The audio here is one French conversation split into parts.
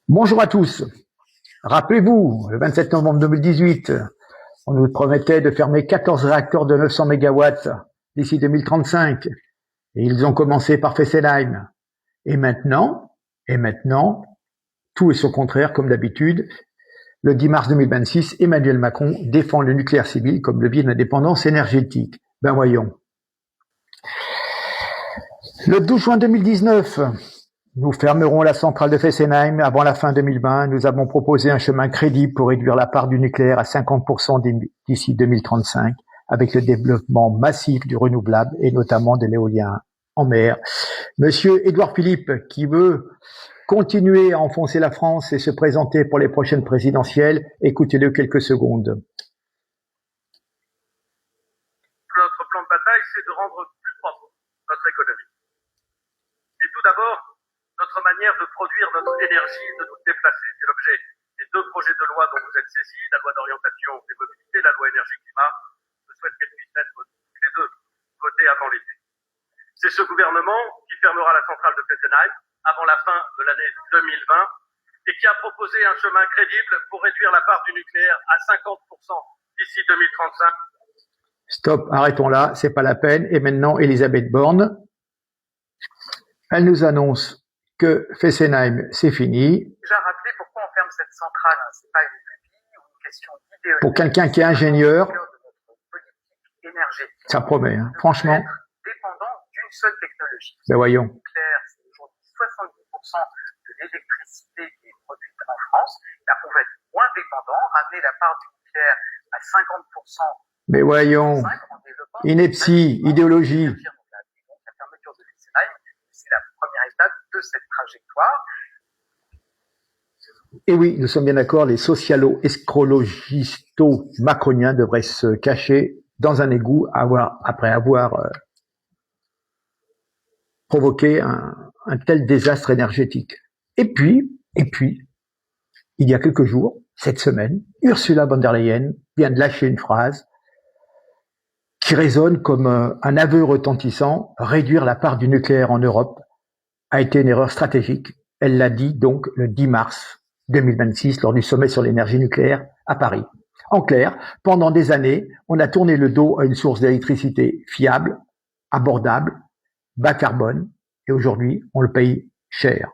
Bonjour à tous. Rappelez-vous, le 27 novembre 2018, on nous promettait de fermer 14 réacteurs de 900 MW d'ici 2035. Et ils ont commencé par Fessenheim. Et maintenant, tout est son contraire comme d'habitude. Le 10 mars 2026, Emmanuel Macron défend le nucléaire civil comme levier d'indépendance énergétique. Ben voyons. Le 12 juin 2019, nous fermerons la centrale de Fessenheim avant la fin 2020. Nous avons proposé un chemin crédible pour réduire la part du nucléaire à 50% d'ici 2035, avec le développement massif du renouvelable et notamment de l'éolien en mer. Monsieur Édouard Philippe, qui veut continuer à enfoncer la France et se présenter pour les prochaines présidentielles, écoutez-le quelques secondes. Notre plan de bataille, c'est de rendre plus propre notre économie. Et tout d'abord, notre manière de produire notre énergie, de nous déplacer. C'est l'objet des deux projets de loi dont vous êtes saisis, la loi d'orientation des mobilités, la loi énergie-climat. Je souhaite qu'elles puissent être les deux votées avant l'été. C'est ce gouvernement qui fermera la centrale de Fessenheim avant la fin de l'année 2020 et qui a proposé un chemin crédible pour réduire la part du nucléaire à 50% d'ici 2035. Stop, arrêtons là, c'est pas la peine. Et maintenant, Elisabeth Borne, elle nous annonce que Fessenheim, c'est fini. Déjà rappelé pourquoi on ferme cette centrale. C'est pas une lubie ou une question d'idéologie. Pour quelqu'un qui est ingénieur, énergétique. Ça promet, hein. Franchement. Dépendant d'une seule technologie. Ben voyons. Le nucléaire, c'est aujourd'hui 70% de l'électricité qui est produite en France. Là, on va être moins dépendant, ramener la part du nucléaire à 50%. Mais voyons. Ineptie, idéologie. La fermeture de Fessenheim, c'est la première étape de cette trajectoire. Et oui, nous sommes bien d'accord, les socialo-escrologisto-macroniens devraient se cacher dans un égout après avoir provoqué un tel désastre énergétique. Et puis, il y a quelques jours, cette semaine, Ursula von der Leyen vient de lâcher une phrase qui résonne comme un aveu retentissant. Réduire la part du nucléaire en Europe a été une erreur stratégique. Elle l'a dit donc le 10 mars 2026 lors du sommet sur l'énergie nucléaire à Paris. En clair, pendant des années, on a tourné le dos à une source d'électricité fiable, abordable, bas carbone, et aujourd'hui, on le paye cher.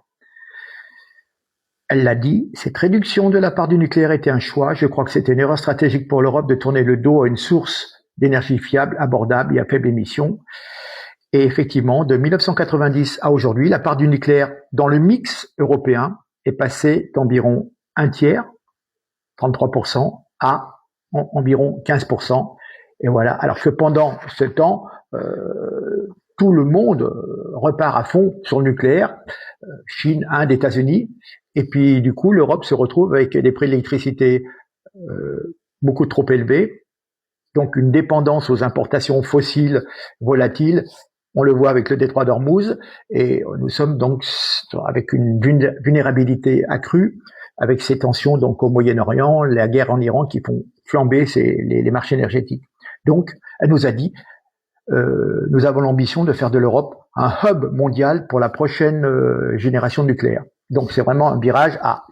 Elle l'a dit, cette réduction de la part du nucléaire était un choix. Je crois que c'était une erreur stratégique pour l'Europe de tourner le dos à une source d'énergie fiable, abordable et à faible émission. Et effectivement, de 1990 à aujourd'hui, la part du nucléaire dans le mix européen est passée d'environ un tiers, 33%, à environ 15%. Et voilà. Alors que pendant ce temps, tout le monde repart à fond sur le nucléaire, Chine, Inde, États-Unis, et puis du coup, l'Europe se retrouve avec des prix de l'électricité beaucoup trop élevés, donc une dépendance aux importations fossiles volatiles. On le voit avec le détroit d'Ormuz, et nous sommes donc avec une vulnérabilité accrue, avec ces tensions donc au Moyen-Orient, la guerre en Iran qui font flamber les marchés énergétiques. Donc, elle nous a dit, nous avons l'ambition de faire de l'Europe un hub mondial pour la prochaine génération nucléaire. Donc, c'est vraiment un virage à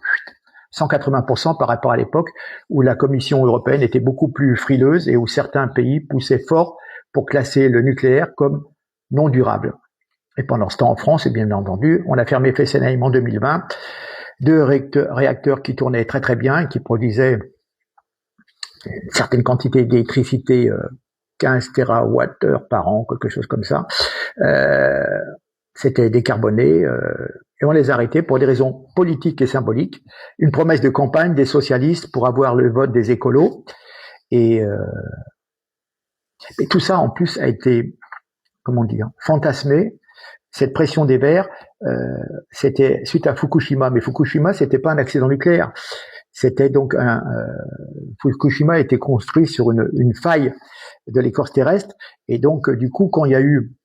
180% par rapport à l'époque où la Commission européenne était beaucoup plus frileuse et où certains pays poussaient fort pour classer le nucléaire comme non durable. Et pendant ce temps, en France, et bien entendu, on a fermé Fessenheim en 2020, deux réacteurs qui tournaient très très bien et qui produisaient une certaine quantité d'électricité, 15 TWh par an, quelque chose comme ça. C'était décarboné, et on les a arrêtés pour des raisons politiques et symboliques. Une promesse de campagne des socialistes pour avoir le vote des écolos. Et tout ça, en plus, a été, comment dire, fantasmé. Cette pression des Verts, c'était suite à Fukushima. Mais Fukushima, c'était pas un accident nucléaire. C'était donc Fukushima a été construit sur une faille de l'écorce terrestre. Et donc, du coup, quand il y a eu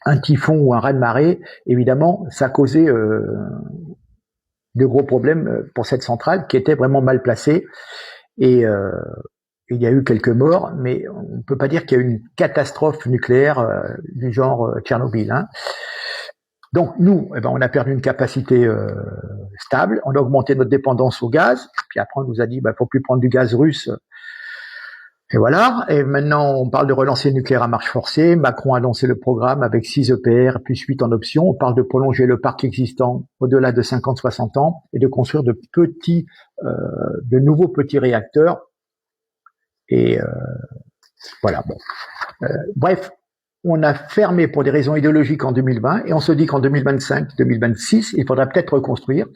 un typhon ou un raz-de-marée, évidemment, ça causait de gros problèmes pour cette centrale qui était vraiment mal placée. Et il y a eu quelques morts, mais on ne peut pas dire qu'il y a eu une catastrophe nucléaire du genre Tchernobyl. Hein. Donc nous, on a perdu une capacité stable. On a augmenté notre dépendance au gaz. Puis après, on nous a dit, faut plus prendre du gaz russe. Et voilà. Et maintenant, on parle de relancer le nucléaire à marche forcée. Macron a lancé le programme avec 6 EPR plus 8 en option. On parle de prolonger le parc existant au-delà de 50-60 ans et de construire de nouveaux petits réacteurs. Et voilà. Bon. Bref, on a fermé pour des raisons idéologiques en 2020 et on se dit qu'en 2025, 2026, il faudra peut-être reconstruire.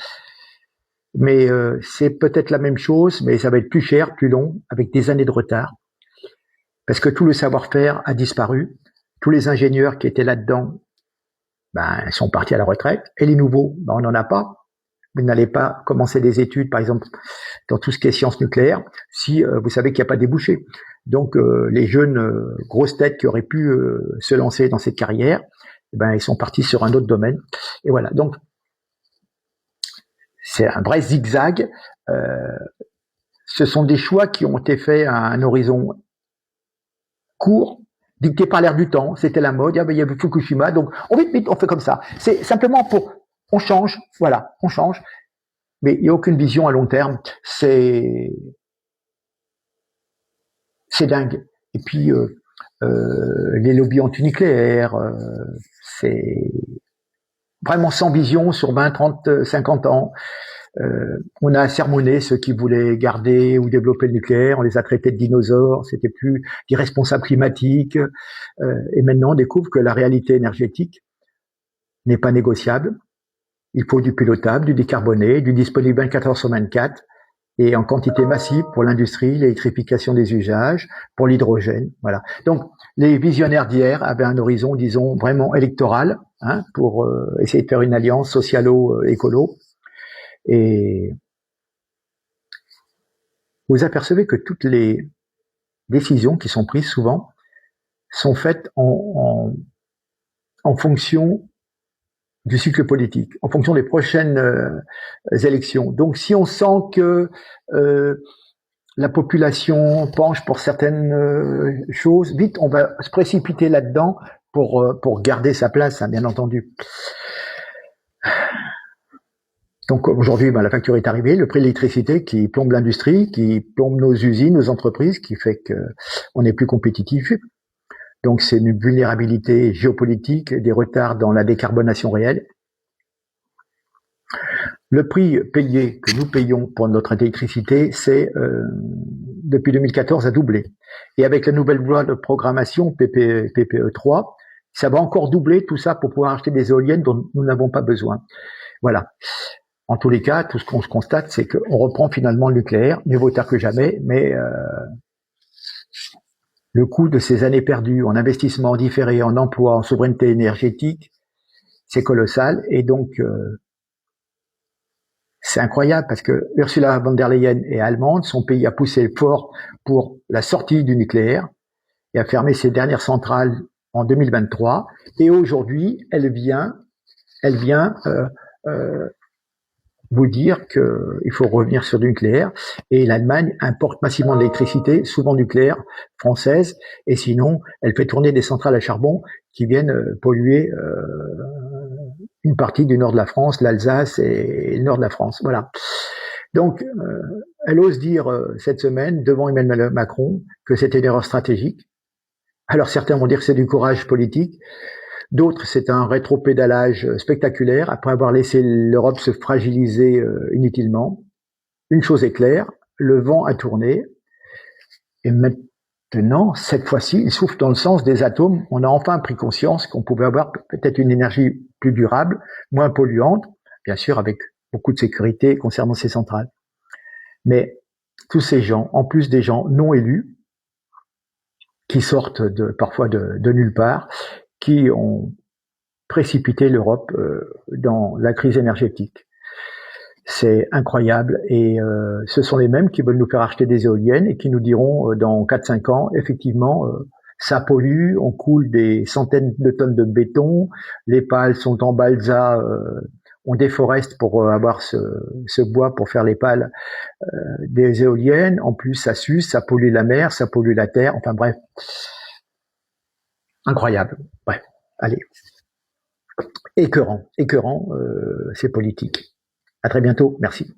Mais c'est peut-être la même chose, mais ça va être plus cher, plus long, avec des années de retard. Parce que tout le savoir-faire a disparu. Tous les ingénieurs qui étaient là-dedans, sont partis à la retraite. Et les nouveaux, on n'en a pas. Vous n'allez pas commencer des études, par exemple, dans tout ce qui est sciences nucléaires, si vous savez qu'il n'y a pas de débouché. Donc, les jeunes grosses têtes qui auraient pu se lancer dans cette carrière, ils sont partis sur un autre domaine. Et voilà. Donc, c'est un vrai zigzag. Ce sont des choix qui ont été faits à un horizon court, dicté par l'air du temps. C'était la mode. Il y avait Fukushima. Donc, on fait comme ça. C'est simplement on change. Voilà, on change. Mais il n'y a aucune vision à long terme. C'est dingue. Et puis, les lobbies antinucléaires, c'est vraiment sans vision sur 20, 30, 50 ans. On a sermonné ceux qui voulaient garder ou développer le nucléaire, on les a traités de dinosaures, c'était plus d'irresponsables climatiques, et maintenant on découvre que la réalité énergétique n'est pas négociable. Il faut du pilotable, du décarboné, du disponible 24 heures sur 24, et en quantité massive pour l'industrie, l'électrification des usages, pour l'hydrogène, voilà. Donc les visionnaires d'hier avaient un horizon, disons, vraiment électoral, pour essayer de faire une alliance socialo-écolo. Et vous apercevez que toutes les décisions qui sont prises souvent sont faites en fonction du cycle politique, en fonction des prochaines élections. Donc si on sent que la population penche pour certaines choses, vite on va se précipiter là-dedans pour garder sa place, bien entendu. Donc aujourd'hui, la facture est arrivée, le prix de l'électricité qui plombe l'industrie, qui plombe nos usines, nos entreprises, qui fait qu'on n'est plus compétitif. Donc c'est une vulnérabilité géopolitique, des retards dans la décarbonation réelle. Le prix payé que nous payons pour notre électricité, c'est depuis 2014 a doublé. Et avec la nouvelle loi de programmation PPE 3, ça va encore doubler tout ça pour pouvoir acheter des éoliennes dont nous n'avons pas besoin. Voilà. En tous les cas, tout ce qu'on se constate, c'est qu'on reprend finalement le nucléaire, mieux vaut tard que jamais, mais le coût de ces années perdues en investissement différé, en emploi, en souveraineté énergétique, c'est colossal. Et donc, c'est incroyable parce que Ursula von der Leyen est allemande, son pays a poussé fort pour la sortie du nucléaire et a fermé ses dernières centrales en 2023. Et aujourd'hui, elle vient vous dire qu'il faut revenir sur du nucléaire, et l'Allemagne importe massivement de l'électricité, souvent nucléaire, française, et sinon elle fait tourner des centrales à charbon qui viennent polluer une partie du nord de la France, l'Alsace et le nord de la France. Voilà. Donc elle ose dire cette semaine devant Emmanuel Macron que c'était une erreur stratégique. Alors certains vont dire que c'est du courage politique. D'autres, c'est un rétropédalage spectaculaire après avoir laissé l'Europe se fragiliser inutilement. Une chose est claire, le vent a tourné et maintenant, cette fois-ci, il souffle dans le sens des atomes. On a enfin pris conscience qu'on pouvait avoir peut-être une énergie plus durable, moins polluante, bien sûr avec beaucoup de sécurité concernant ces centrales. Mais tous ces gens, en plus des gens non élus, qui sortent parfois de nulle part, qui ont précipité l'Europe dans la crise énergétique. C'est incroyable, et ce sont les mêmes qui veulent nous faire acheter des éoliennes et qui nous diront dans 4-5 ans, effectivement, ça pollue, on coule des centaines de tonnes de béton, les pales sont en balsa, on déforeste pour avoir ce bois pour faire les pales des éoliennes, en plus ça suce, ça pollue la mer, ça pollue la terre, enfin bref. Incroyable. Bref, allez. Écœurant, c'est politique. À très bientôt. Merci.